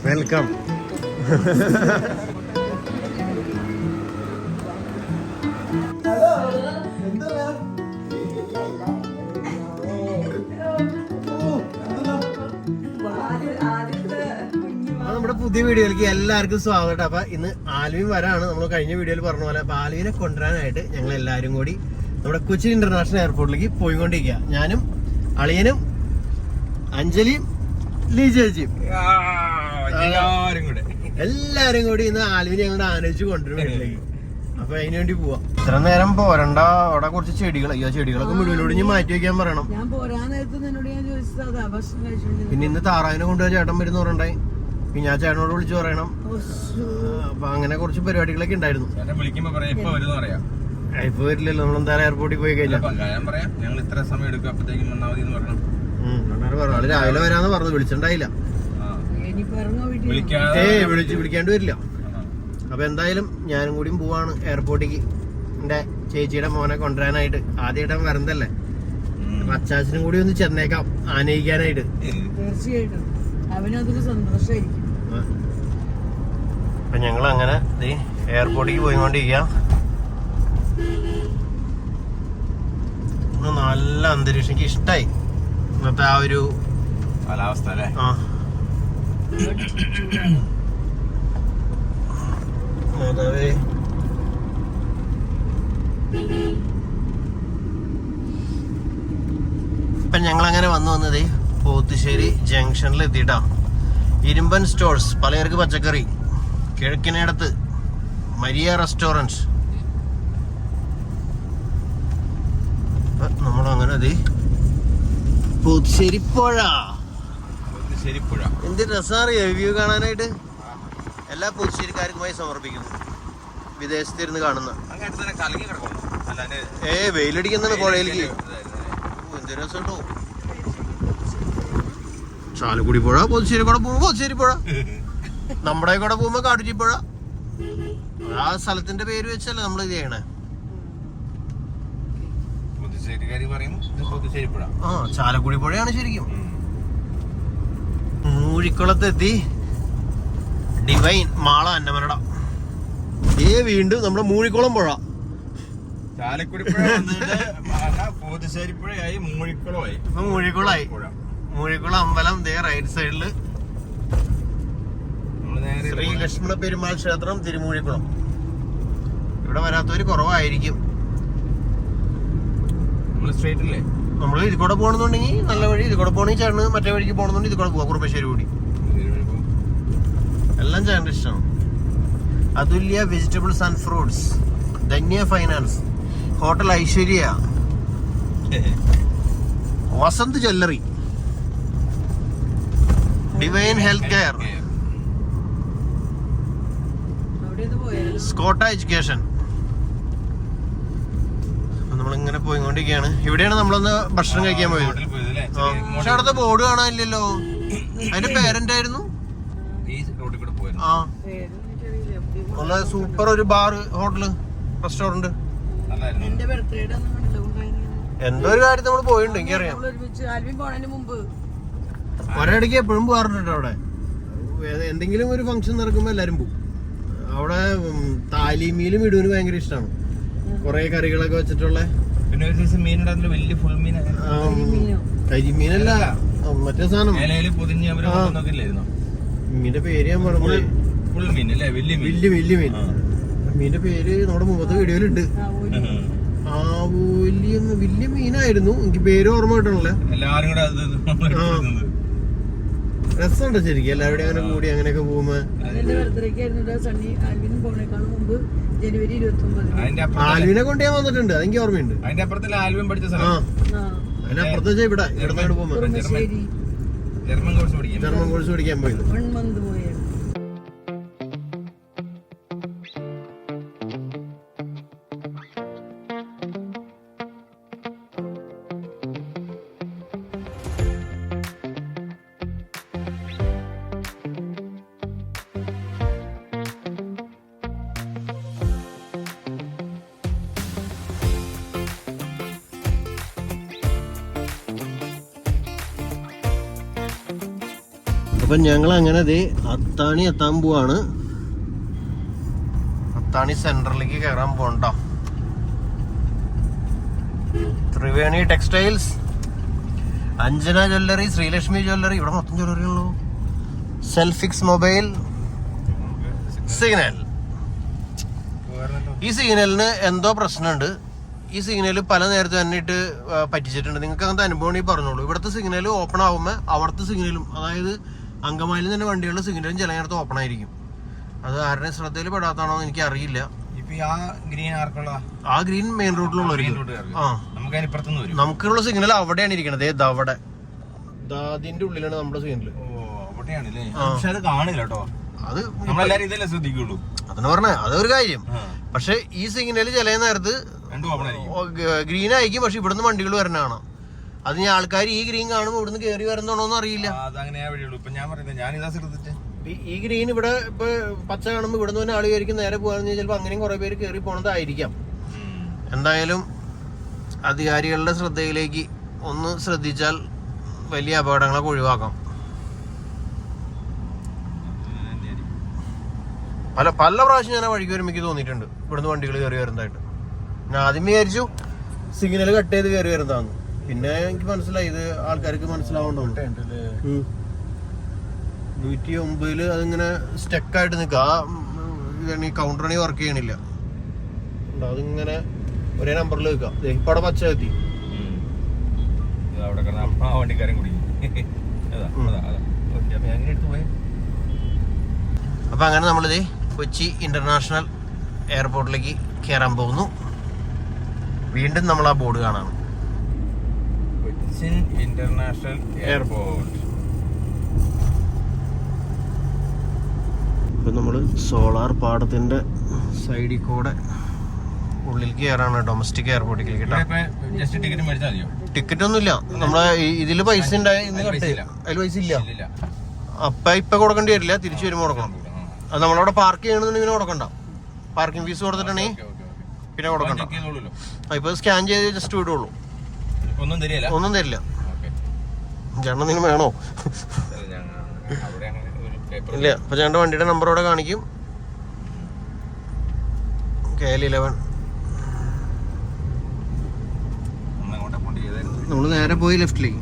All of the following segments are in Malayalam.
വെൽക്കം. നമ്മുടെ പുതിയ വീഡിയോയിലേക്ക് എല്ലാവർക്കും സ്വാഗതം. അപ്പൊ ഇന്ന് ആൽവിൻ വരാണ്. നമ്മൾ കഴിഞ്ഞ വീഡിയോയിൽ പറഞ്ഞ പോലെ അപ്പൊ ആൽവിനെ കൊണ്ടുവരാനായിട്ട് ഞങ്ങൾ എല്ലാവരും കൂടി നമ്മുടെ കൊച്ചി ഇന്റർനാഷണൽ എയർപോർട്ടിലേക്ക് പോയിക്കൊണ്ടിരിക്കുക. ഞാനും അളിയനും അഞ്ജലിയും ചേച്ചിയും എല്ലാരും കൂടി ഇന്ന് ആൽവിനെ ഞങ്ങളുടെ ആലോചിച്ച് കൊണ്ടുവരും വീട്ടിലേക്ക്. അപ്പൊ അതിനു വേണ്ടി പോവാ. ഇത്ര നേരം പോരണ്ട, അവിടെ കുറച്ച് ചെടികൾ, അയ്യോ ചെടികളൊക്കെ മുഴുവനോട് ഇനി മാറ്റി വെക്കാൻ പറയണം. പിന്നെ ഇന്ന് താറാവിനെ കൊണ്ടുപോയി ചേട്ടൻ വരുന്ന പറയണ്ടായി. പിന്നെ ഞാൻ ചേട്ടനോട് വിളിച്ചു പറയണം. അപ്പൊ അങ്ങനെ കുറച്ച് പരിപാടികളൊക്കെ ഉണ്ടായിരുന്നു. ഇപ്പൊ വരില്ലല്ലോ, നമ്മളെന്തായാലും എയർപോർട്ടിൽ പോയി കഴിഞ്ഞാൽ രാവിലെ വരാന്ന് പറഞ്ഞു, വിളിച്ചിട്ടുണ്ടായില്ല. വിളിക്കാണ്ട് വരില്ല. അപ്പൊ എന്തായാലും ഞാനും കൂടിയും പോവാണ് എയർപോർട്ടിലേക്ക് എന്റെ ചേച്ചിയുടെ മോനെ കൊണ്ടുവരാനായിട്ട്. ആദ്യമായിട്ട് വരുന്നതല്ലേ, അപ്പൊ അച്ചാച്ചനും കൂടി ഒന്ന് ചെന്നേക്കാം ആനയിക്കാനായിട്ട്. തീർച്ചയായിട്ടും അവനതൊരു സന്തോഷമായിരിക്കും. അപ്പൊ ഞങ്ങൾ അങ്ങനെ എയർപോർട്ടിലേക്ക് പോയിക്കൊണ്ടിരിക്കുക. നല്ല അന്തരീക്ഷം, എനിക്ക് ഇഷ്ടായി ഇന്നത്തെ ആ ഒരു കാലാവസ്ഥ അല്ലേ. ഇപ്പൊ ഞങ്ങളങ്ങനെ വന്നത് പോത്തുശ്ശേരി ജംഗ്ഷനിൽ എത്തിയിട്ടാ. ഇരുമ്പൻ സ്റ്റോഴ്സ്, പലചരക്ക് പച്ചക്കറി, കിഴക്കിനടുത്ത് മരിയ റെസ്റ്റോറന്റ്. നമ്മളങ്ങനെ പോത്തുശ്ശേരി പുഴ. എന്ത് രസമറിയോ വ്യൂ കാണാനായിട്ട്. എല്ലാ പോത്തുശ്ശേരിക്കാർക്കുമായി സമർപ്പിക്കുന്നു. വിദേശത്തിരുന്ന് കാണുന്ന വെയിലടിക്കുന്നതാണ് പുഴയിലേക്ക്. എന്ത് രസം കേട്ടോ. ചാലക്കുടി പുഴ, പോത്തുശ്ശേരി കൂടെ പോകുമ്പോ പോത്തുശ്ശേരി പുഴ, നമ്മുടെ കൂടെ പോകുമ്പോ കാട്ടുചി പുഴ. ആ സ്ഥലത്തിന്റെ പേര് വെച്ചല്ലേ നമ്മൾ ഇത് ചെയ്യണേ. ചാലക്കുടി പുഴയാണ് ശരിക്കും. മൂഴിക്കുളത്തെത്തി. ഡിവൈൻ മാള അന്നമനട. വീണ്ടും നമ്മുടെ മൂഴിക്കുളം പുഴ. ചാലക്കുടി പുഴ പോത്തുശ്ശേരി പുഴയായി, മൂഴിക്കുളമായി. ഇപ്പൊ മൂഴിക്കുളമായി. മൂഴിക്കുളം അമ്പലം റൈറ്റ് സൈഡില് ശ്രീ ലക്ഷ്മണ പെരുമാൾ ക്ഷേത്രം, തിരുമൂഴിക്കുളം. ഇവിടെ വരാത്തവര് കുറവായിരിക്കും. നമ്മൾ ഇതിൽ കൂടെ പോകണമെന്നുണ്ടെങ്കിൽ നല്ല വഴി, ഇതിൽ കൂടെ പോകണമെങ്കിൽ ചേട്ടന് മറ്റേ വഴിക്ക് പോകണമെന്നുണ്ടെങ്കിൽ ഇതിൽ കൂടെ പോവാം. കുറുമ്പശ്ശേരി കൂടി എല്ലാം ചേട്ടൻ്റെ ഇഷ്ടമാണ്. Athulya vegetables and fruits, Dhanya finance, hotel Aishwarya, Vasanth jewellery, divine health care, സ്കോട്ട എഡ്യൂക്കേഷൻ. നമ്മളിങ്ങനെ പോയിക്കൊണ്ടിരിക്കുകയാണ്. ഇവിടെയാണ് നമ്മളൊന്ന് ഭക്ഷണം കഴിക്കാൻ പോയത്. പക്ഷെ അവിടുത്തെ ബോർഡ് കാണാനില്ലല്ലോ. അതിന്റെ പേരെന്തായിരുന്നു? നല്ല സൂപ്പർ ഒരു ബാർ, ഹോട്ടല്, റെസ്റ്റോറന്റ്. എന്തോ ഒരു കാര്യം നമ്മൾ പോയിട്ടുണ്ട്, എനിക്കറിയാം. ഒരിടയ്ക്ക് എപ്പോഴും പോകാറുണ്ട് അവിടെ. എന്തെങ്കിലും ഒരു ഫംഗ്ഷൻ നടക്കുമ്പോ എല്ലാരും പോകും. അവിടെ താലിമീലും ഇടുവിന് ഭയങ്കര ഇഷ്ടമാണ്. കൊറേ കറികളൊക്കെ വെച്ചിട്ടുള്ള. പിന്നെ ഒരു ദിവസം മീനുണ്ടാകുന്ന വലിയ ഫുൾ മീൻ, കരിമീനല്ല മറ്റേ സാധനം. മീന്റെ പേര് ഞാൻ പറഞ്ഞു. വലിയ മീൻ. മീന്റെ പേര് നമ്മുടെ മുമ്പത്തെ വീഡിയോയിലുണ്ട്. വലിയ മീനായിരുന്നു, എനിക്ക് പേര് ഓർമ്മ കിട്ടണല്ലേ. രസമുണ്ട് ശരിക്കും എല്ലാവരുടെയും അങ്ങനെ കൂടി അങ്ങനെയൊക്കെ പോകുമ്പോ. ആൽവിനെ കൊണ്ട് ഞാൻ വന്നിട്ടുണ്ട്, അതെനിക്ക് ഓർമ്മയുണ്ട്. അതിനപ്പുറത്ത് ഇവിടെ പോകുമ്പോ ജർമ്മൻ കോഴ്സ് പഠിക്കാൻ പോയത്. അപ്പൊ ഞങ്ങൾ അങ്ങനെ അത്താണി എത്താൻ പോവാണ്. അത്താണി സെന്ററിലേക്ക് കയറാൻ പോണ്ട. Triveni textiles, Anjana jewellery, Sreelakshmi jewellery, ഇവിടെ മൊത്തം ജ്വല്ലറി ഉള്ളൂ. സെൽഫിക്സ് മൊബൈൽ, സിഗ്നൽ. ഈ സിഗ്നലിന് എന്തോ പ്രശ്നമുണ്ട്. ഈ സിഗ്നൽ പല നേരത്തെ തന്നെയിട്ട് പറ്റിച്ചിട്ടുണ്ട്. നിങ്ങൾക്ക് അങ്ങനത്തെ അനുഭവം ഈ പറഞ്ഞോളൂ. ഇവിടുത്തെ സിഗ്നൽ ഓപ്പൺ ആകുമ്പോൾ അവിടുത്തെ സിഗ്നലും, അതായത് അങ്കമാലിയിൽ തന്നെ വണ്ടികളുടെ സിഗ്നലും ചില നേരത്ത് ഓപ്പൺ ആയിരിക്കും. അത് ആരുടെയും ശ്രദ്ധയിൽ പെടാത്താണോ എന്ന് എനിക്ക് അറിയില്ല. ആ ഗ്രീൻ മെയിൻ റോഡിലുള്ളവർക്ക്. നമുക്കുള്ള സിഗ്നൽ അവിടെയാണ് ഇരിക്കണത്. അവിടെ അതിന്റെ ഉള്ളിലാണ് നമ്മുടെ സിഗ്നൽ. അത് അതെന്ന് പറഞ്ഞ അതൊരു കാര്യം. പക്ഷെ ഈ സിഗ്നൽ ചില നേരത്ത് ഗ്രീൻ ആയിരിക്കും. പക്ഷെ ഇവിടുന്ന് വണ്ടികൾ വരണതാണ്. അത് ഞാൻ ആൾക്കാർ ഈ ഗ്രീൻ കാണുമ്പോൾ ഇവിടുന്ന് കയറി വരുന്നതാണോന്ന് അറിയില്ല. ഈ ഗ്രീൻ ഇവിടെ ഇപ്പൊ പച്ച കാണുമ്പോൾ ഇവിടുന്ന് തന്നെ ആൾ കയറിക്കും നേരെ പോകാന്ന് ചിലപ്പോൾ അങ്ങനെയും കുറെ പേര് കയറി പോണതായിരിക്കാം. എന്തായാലും അധികാരികളുടെ ശ്രദ്ധയിലേക്ക് ഒന്ന് ശ്രദ്ധിച്ചാൽ വലിയ അപകടങ്ങളൊക്കെ ഒഴിവാക്കാം. പല പ്രാവശ്യം ഞാൻ ആ വഴിക്ക് വരുമ്പോൾ എനിക്ക് തോന്നിയിട്ടുണ്ട് ഇവിടുന്ന് വണ്ടികൾ കയറി വരുന്നതായിട്ട്. ഞാൻ ആദ്യം വിചാരിച്ചു സിഗ്നൽ കട്ട് ചെയ്ത് കയറി വരുന്നതാന്ന്. പിന്നെ എനിക്ക് മനസ്സിലായി ഇത് ആൾക്കാർക്ക് മനസ്സിലാവുന്നുണ്ടോ. 109 അതിങ്ങനെ സ്റ്റക്കായിട്ട് നിൽക്കുക. ആ കൗണ്ടറിന് വർക്ക് ചെയ്യണില്ല. അതിങ്ങനെ ഒരേ നമ്പറിൽ വെക്കാം. ഇപ്പൊ അവിടെ പച്ച എത്തി. അപ്പൊ അങ്ങനെ നമ്മളിത് കൊച്ചി ഇന്റർനാഷണൽ എയർപോർട്ടിലേക്ക് കയറാൻ പോകുന്നു. വീണ്ടും നമ്മൾ ആ ബോർഡ് കാണാം, കൊച്ചിൻ ഇന്റർനാഷണൽ എയർപോർട്ട്. ഇപ്പൊ നമ്മള് സോളാർ പാടത്തിന്റെ സൈഡിൽ കൂടെ ഉള്ളിലേക്ക് കയറാണ് ഡൊമസ്റ്റിക് എയർപോർട്ടിലേക്ക്. ടിക്കറ്റ് ഒന്നുമില്ല. നമ്മളെ ഇതില് പൈസ ഉണ്ടായി, അതിൽ പൈസ ഇല്ല. ഇപ്പൊ കൊടുക്കേണ്ടി വരില്ല, തിരിച്ചു വരുമ്പോ കൊടുക്കണം. അത് നമ്മളവിടെ പാർക്ക് ചെയ്യണമെന്നുണ്ടെങ്കിൽ കൊടുക്കണ്ട. പാർക്കിംഗ് ഫീസ് കൊടുത്തിട്ടുണ്ടെങ്കിൽ പിന്നെ കൊടുക്കണ്ട. ഇപ്പൊ സ്കാൻ ചെയ്ത് ജസ്റ്റ് വിടുള്ളൂ, ഒന്നും തരില്ല. ചേട്ടൻ എന്തെങ്കിലും വേണോ? ഇല്ല. അപ്പൊ ചേട്ടൻ്റെ വണ്ടിയുടെ നമ്പർ അവിടെ കാണിക്കും, KL11. നമ്മള് നേരെ പോയി ലെഫ്റ്റിലേക്ക്.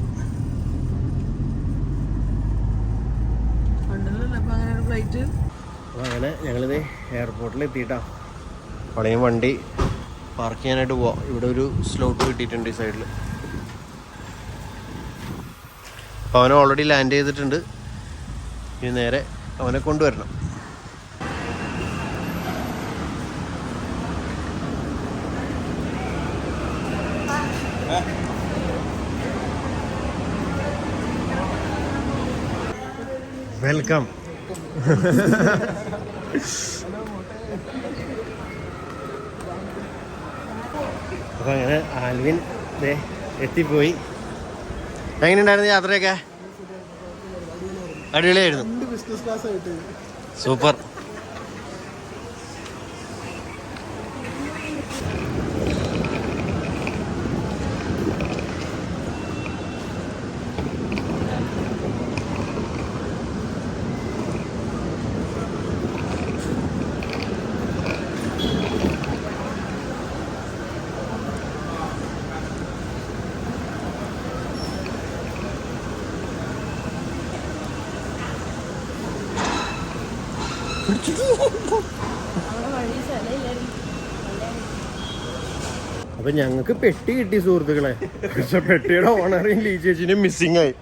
അങ്ങനെ ഞങ്ങളിത് എയർപോർട്ടിൽ എത്തിയിട്ടാ. അവിടെയും വണ്ടി പാർക്ക് ചെയ്യാനായിട്ട് പോവാം. ഇവിടെ ഒരു സ്ലോട്ട് കിട്ടിയിട്ടുണ്ട് ഈ സൈഡിൽ. അപ്പോൾ അവനെ ഓൾറെഡി ലാൻഡ് ചെയ്തിട്ടുണ്ട്. ഇനി നേരെ അവനെ കൊണ്ടുവരണം. വെൽക്കം. അപ്പൊ അങ്ങനെ ആൽവിൻ എത്തിപ്പോയി. എങ്ങനെയുണ്ടായിരുന്നു യാത്രയൊക്കെ? അടിപൊളിയായിരുന്നു. സൂപ്പർ. അപ്പൊ ഞങ്ങക്ക് പെട്ടി കിട്ടി സുഹൃത്തുക്കളെ. പക്ഷെ പെട്ടിയുടെ ഓണറേയും ലീ ചേച്ചിനെയും മിസ്സിംഗ് ആയി.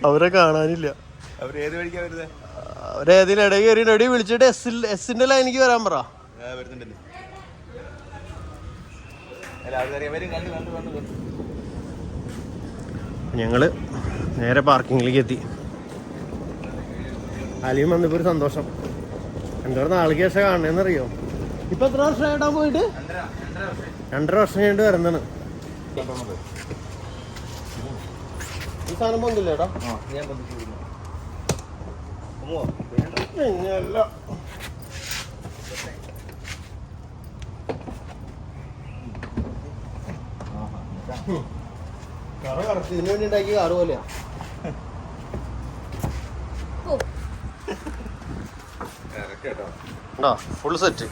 അവരെ കാണാനില്ല. അവരേതിൽ ഇടയിൽ കയറി റെഡി വിളിച്ചിട്ട് എസിന്റെ ലൈനിക്ക് വരാൻ പറ. ഞങ്ങള് നേരെ പാർക്കിങ്ങിലേക്ക് എത്തി. അലിയും വന്നപ്പോ ഒരു സന്തോഷം. എന്തോരം നാളുക്ക് ശേഷം കാണണെന്നറിയോ? ഇപ്പൊ എത്ര വർഷമായിട്ടാ പോയിട്ട്? 2.5 വർഷം കഴിഞ്ഞിട്ട് വരുന്നതാണ്. ഈ സാധനം പൊന്നില്ല ചേട്ടാ. കറ കറക്റ്റ് ഇതിനു വേണ്ടി ഉണ്ടാക്കിയ കാറ് പോലെയാ. ഉണ്ടോ ഫുൾ സെറ്റ്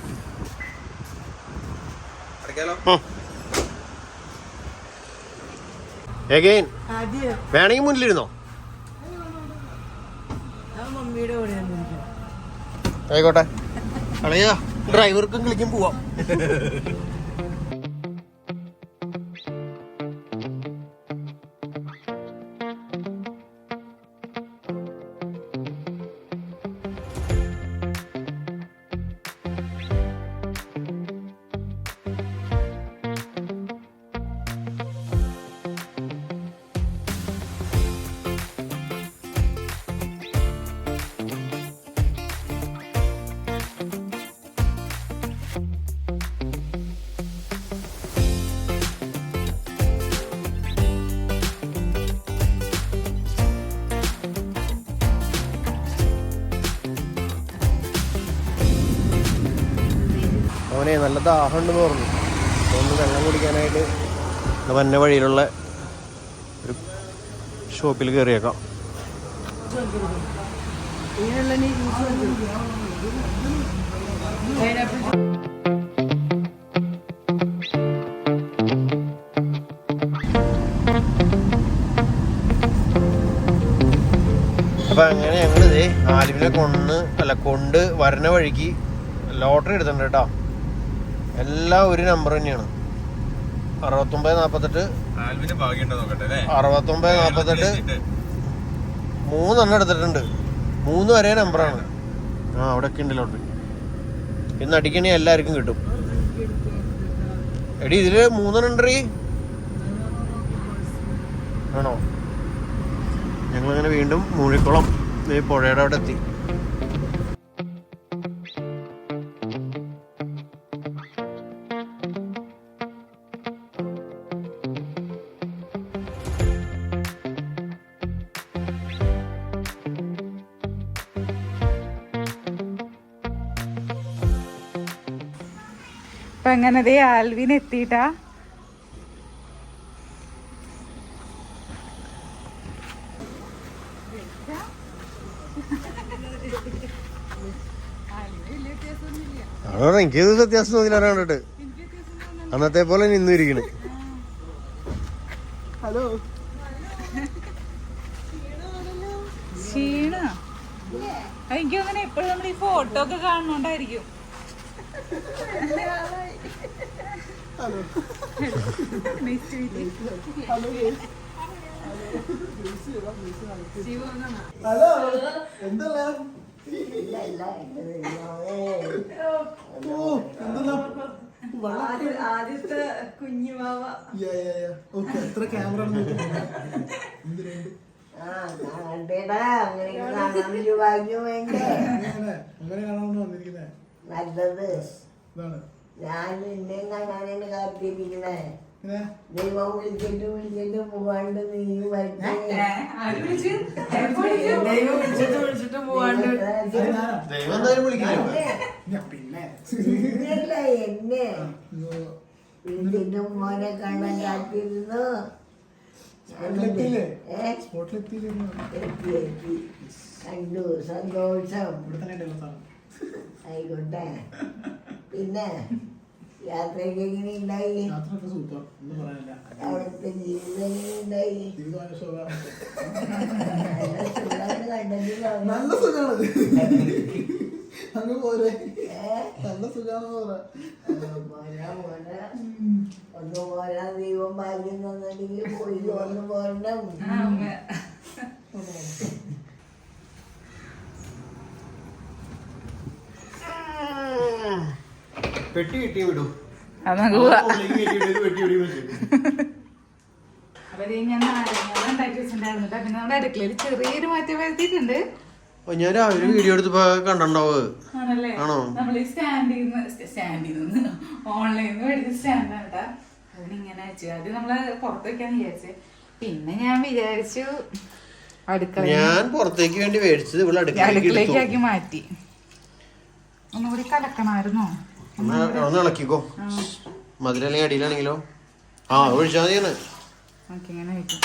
എഗെയിൻ ആദ്യം വേണമെങ്കിൽ മുന്നിലിരുന്നോ മമ്മിയുടെ കൂടെയാണ് ആയിക്കോട്ടെ കളയാ ഡ്രൈവർക്കും കളിക്കും പോവാം. അവനെ നല്ല ദാഹമുണ്ടെന്ന് പറഞ്ഞു. ഒന്ന് വെള്ളം കുടിക്കാനായിട്ട് വന്ന വഴിയിലുള്ള ഒരു ഷോപ്പിൽ കയറിയേക്കാം. അപ്പൊ അങ്ങനെ ഞങ്ങളിതേ ആലുവിനെ കൊണ്ട് വരണ വഴിക്ക് ലോട്ടറി എടുത്തിട്ടുണ്ട് കേട്ടോ. എല്ലാം ഒരു നമ്പർ തന്നെയാണ്. 6948 6948 3 എടുത്തിട്ടുണ്ട്. 3 വരെ നമ്പറാണ്. ആ അവിടെ ഒക്കെ ഉണ്ട് ലോട്ടറി. ഇന്ന് അടിക്കണേ എല്ലാവർക്കും കിട്ടും. എടി ഇതില് 3 ഉണ്ടീ ആണോ? ഞങ്ങളിങ്ങനെ വീണ്ടും മൂഴിക്കുളം ഈ പുഴയുടെ അവിടെ എത്തി. അപ്പൊ അങ്ങനെ ദേ ആൽവിൻ എത്തിയിട്ടാ. എനിക്ക് വ്യത്യാസം തോന്നില്ല കണ്ടിട്ട്. അന്നത്തെ പോലെ നിന്നു ഇരിക്കണ്. ഹലോ ക്ഷീണ എനിക്ക് അങ്ങനെ എപ്പോഴും നമ്മൾ ഈ ഫോട്ടോ ഒക്കെ കാണുന്നോണ്ടായിരിക്കും. ഹലോ എന്തെല്ലാം ആദ്യത്തെ കുഞ്ഞുമാവ എത്ര ക്യാമറ നല്ലത് ഞാൻ നിന്നെ കാണാനാണ് കാത്തിരിക്കണേ. ദൈവം വിളിച്ചിട്ട് പോവാണ്ട് നീ വിളിച്ചിട്ട് പോവാണ്ട് പിന്നല്ല എന്നെ വിളിച്ചിട്ട് മോനെ കാണാൻ കാത്തിരുന്നു. കണ്ടു സന്തോഷം. ആയിക്കോട്ടെ. പിന്നെ യാത്രയ്ക്ക് എങ്ങനെ ഉണ്ടായി? അവിടുത്തെ ജീവിതം എങ്ങനെ ഉണ്ടായി? നല്ല സുഖാണ്. അങ്ങ് പോരെ നല്ല സുഖാണെന്ന് പറ. ഒന്ന് പോരാ. ദൈവം ഭാഗ്യം തന്നിട്ടുണ്ടെങ്കിൽ പോയി ഒന്ന് പോരണം. പെട്ടി കിട്ടി വിടും. അത് നമുക്ക് പോവാ. അപ്പൊ ഞാൻ ഉണ്ടാക്കി വെച്ചിട്ടുണ്ടായിരുന്നു. പിന്നെ നമ്മുടെ അടുക്കളയിൽ ചെറിയൊരു മാറ്റം വരുത്തിയിട്ടുണ്ട്. ഞാൻ രാവിലെ വീഡിയോ എടുത്തപ്പോ കണ്ടോ? ആണല്ലേ? നമ്മൾ ഈ സ്റ്റാൻഡിൽ നിന്ന് ഓൺലൈനിൽ മേടിച്ച സ്റ്റാൻഡാണ് കേട്ടാ. അതിനിങ്ങനെ വെച്ചു. അത് നമ്മള് പുറത്ത് വെക്കാന്ന് വിചാരിച്ചു. പിന്നെ ഞാൻ വിചാരിച്ചു ഞാൻ പുറത്തേക്ക് വേണ്ടി മേടിച്ചത് ഇവിടെ അടുക്കളയിലേക്കാക്കി മാറ്റി. ഒന്നുകൂടി കലക്കണമായിരുന്നോ? ഒന്ന് ഇളക്കിക്കോ. മധുര അല്ലെങ്കിൽ അടിയിലാണെങ്കിലോ? ആ ഒഴിച്ചാൽ മതിയാണ്. ഇങ്ങനെ വെക്കും.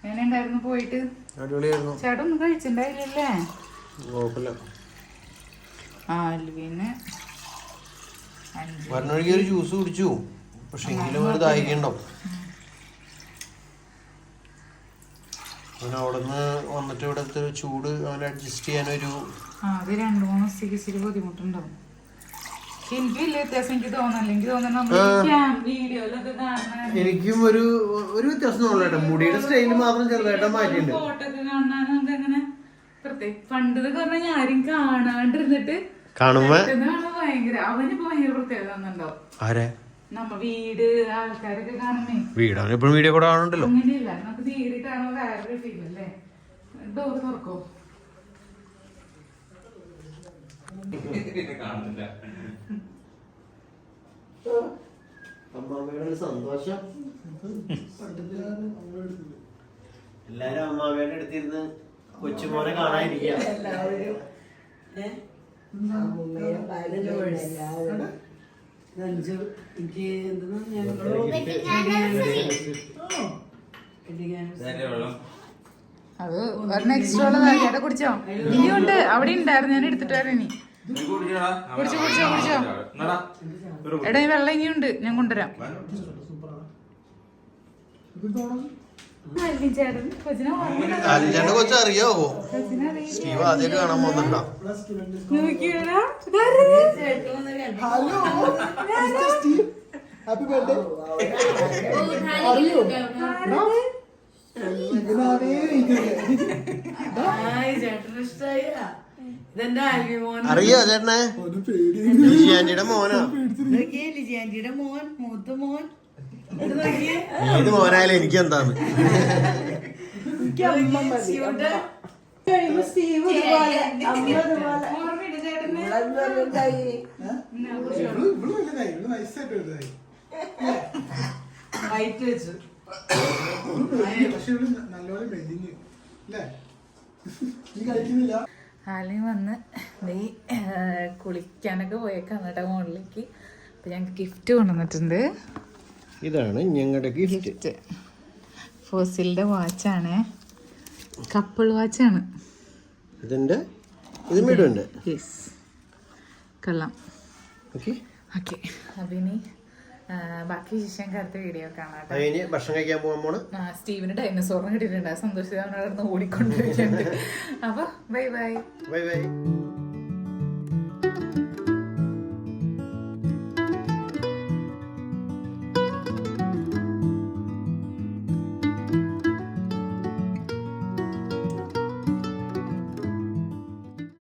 എങ്ങനെ ഉണ്ടായിരുന്നു പോയിട്ട്? അടിപൊളിയായിരുന്നു. ചേട്ടൻ ഒന്നും കഴിച്ചിട്ടുണ്ടായില്ലല്ലേ? കുഴപ്പമില്ല. ആൽവിന് വരണവഴിക്ക് ഒരു ജ്യൂസ് കുടിച്ചു, പക്ഷെ എങ്കിലും ഒരു ദാഹിക്കുണ്ടാവും. അവൻ അവിടെ നിന്ന് വന്നിട്ട് ഇവിടുത്തെ ചൂട് അവൻ അഡ്ജസ്റ്റ് ചെയ്യാനൊരു അത് 2-3 ദിവസത്തേക്ക് ഇച്ചിരി ബുദ്ധിമുട്ടുണ്ടാവും. എനിക്ക് വലിയ വ്യത്യാസം എനിക്ക് തോന്നല്ല. എനിക്ക് തോന്നുന്നു വീഡിയോയിലൊക്കെ കാണാൻ എനിക്കും ഒരു വ്യത്യാസം തോന്നില്ല. മുടിയുടെ സ്റ്റൈല് മാത്രം ചെറുതായിട്ട് മാറ്റിയിട്ടുണ്ട്. ഫോട്ടോ ഒക്കെ കാണാൻ നമുക്ക് അങ്ങനെ പ്രത്യേക പണ്ടതൊക്കെ പറഞ്ഞാൽ ആരും കാണാണ്ടിരുന്നിട്ട് കാണുമ്പോ ഭയങ്കര അവനിപ്പോ ഭയങ്കര പ്രത്യേകത തോന്നുന്നുണ്ടാവും. ആരെ നമ്മ വീട് ആൾക്കാരൊക്കെ കാണുമ്പേ വീടാണ് എപ്പോഴും വീഡിയോ കൂടെ കാണുന്നുണ്ടല്ലോ. അങ്ങനെയില്ല, നമുക്ക് നേരിട്ട് കാണുമ്പോ വേറൊരു ഫീൽ അല്ലേ. ഡോർ തുറക്കോ? അമ്മാമ്മയുടെ ഒരു സന്തോഷം. എല്ലാരും അമ്മാമ്മയുടെ അടുത്തിരുന്ന് കൊച്ചുമോനെ കാണാനിരിക്കുക. എല്ലാവരും അമ്മൂമ്മയും ഭാര്യയും എല്ലാവരും അത് നെക്സ്റ്റ് ഉള്ളതാ. ചേട്ടാ കുടിച്ചോ? ഇനിയുണ്ട്, അവിടെ ഉണ്ടായിരുന്നു, ഞാൻ എടുത്തിട്ട് വരാം. ഇനി കുടിച്ചോ കുടിച്ചോ കുടിച്ചോ. എടാ ഈ വെള്ളം ഇനിയുണ്ട്, ഞാൻ കൊണ്ടുവരാം. അലിഞ്ചേട്ട കൊച്ചു അറിയാവോ? സ്റ്റീവ് ആദ്യമായിട്ട് കാണാൻ പോകുന്നുണ്ടോ? അറിയോ ചേട്ടനെ? ലിജി ആന്റിയുടെ മോനാ. ലിജിയാന്റിയുടെ മോൻ, മൂത്ത മോൻ. ഏത് മോനായാലും എനിക്ക് എന്താന്ന്. ആലയും വന്ന് നീ കുളിക്കാനൊക്കെ പോയേക്കാണ് കേട്ടോ മുകളിലേക്ക്. അപ്പൊ ഞങ്ങൾക്ക് ഗിഫ്റ്റ് കൊണ്ടുവന്നിട്ടുണ്ട്. ഇതാണ് ഞങ്ങളുടെ ഗിഫ്റ്റ്. ഫോസിലിന്റെ വാച്ചാണ്, കപ്പിൾ വാച്ചാണ്. ഇതിന്റെ ഇത് മീടുണ്ട്. യെസ്, കൊള്ളാം. ഓക്കെ ഓക്കെ, അപ്പൊ ഇനി ബാക്കി ശേഷം അടുത്ത വീഡിയോ കാണാം. അതിന് ഭക്ഷണം കഴിക്കാൻ പോകാൻ പോണ്. സ്റ്റീവിന് ഡൈനോസോറിന് കിട്ടിയിട്ടുണ്ട്. സന്തോഷിച്ച് അവനോട് ഓടിക്കൊണ്ടിരിക്കുന്നുണ്ട്. അപ്പൊ ബൈ ബൈ. Bye bye.